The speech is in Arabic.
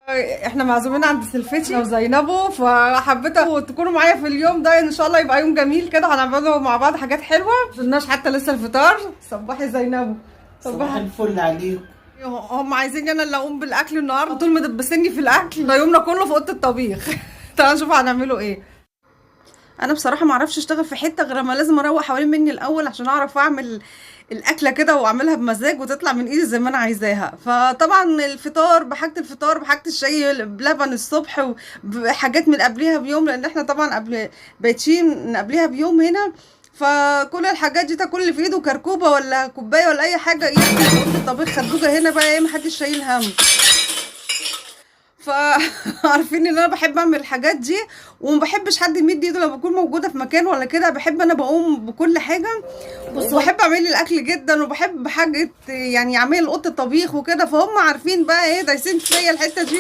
احنا معزومين عند سلفتي وزينبو، فحبيت تكونوا معايا في اليوم ده ان شاء الله يبقى يوم جميل كده، هنعمله مع بعض حاجات حلوه. مشلناش حتى لسه الفطار. صباحي زينبو. صباح الفل عليكم. هم عايزين انا اللي اقوم بالاكل النهارده، طول مدبسني في الاكل ده، يومنا كله في اوضه الطبيخ. تعالوا نشوف هنعمله ايه. انا بصراحه ما اعرفش اشتغل في حته غير ما لازم اروق حوالين مني الاول عشان اعرف اعمل الاكله كده واعملها بمزاج وتطلع من ايدي زي ما انا عايزاها. فطبعا الفطار بحاجه الشاي بلبن الصبح، وحاجات من قبلها بيوم، لان احنا طبعا بايتين قبلها بيوم هنا. فكل الحاجات دي تاكل اللي في ايده كركوبه ولا كوبايه ولا اي حاجه يدخل الطبيخ خدوجه هنا بقى ايه، محدش شايل هم. فعارفين ان انا بحب اعمل الحاجات دي، وما بحبش حد يمد ايده لما بكون موجوده في مكان ولا كده. بحب انا بقوم بكل حاجه، وبحب اعمل الاكل جدا، وبحب حاجه يعني اعمل اوضه الطبيخ وكده. فهم عارفين بقى ايه، دايسين فيا الحته دي.